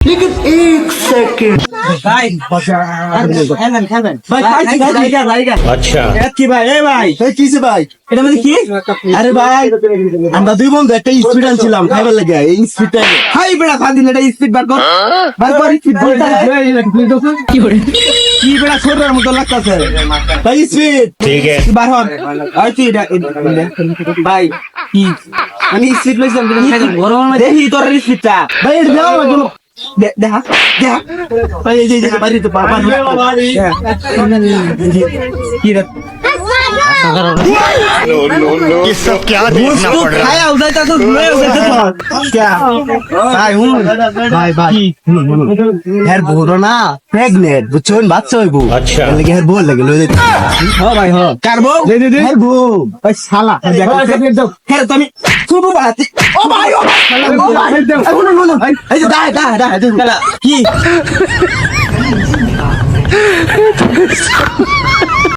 लेकिन एक सेकंड ভাই খেলবেন ভাই अच्छा কি ভাই এই ভাই এই কিছে ভাই এটা মানে কি আরে ভাই আমরা দুই বন্ধু একটা স্পিড আনছিলাম খাইবার লাগে এই স্পিডটা হাই বেড়া ফাদিল এটা স্পিড বার কর বার কর স্পিড বলটা কি করে কি বেড়া ছোটর মতো লাগতাছে ভাই স্পিড ठीक है বার হন আর তুই এটা ভাই কি আমি স্পিড লইছিলাম কিন্তু গরম দেখি তোর স্পিডটা ভাই এটা দাও লাগলো দেখা দেখা ভাই এই যে বাড়ি তো বাবা কি রে ये सब क्या देखना पड़ रहा है খায়া উদাইতা তো ধুয়ে উদাইতা তো क्या ভাই হুন ভাই ভাই হের বড় না প্রেগনেন্ট বুঝছেন বাচ্চা হইবো আচ্ছা। এর লাগে হের বল লাগে লই দে হ্যাঁ ভাই হ্যাঁ কারবো হের বউ ওই শালা হ্যাঁ তুমি ছোট বাড়াতে ও ভাই ও ভাই এই যে দাই কি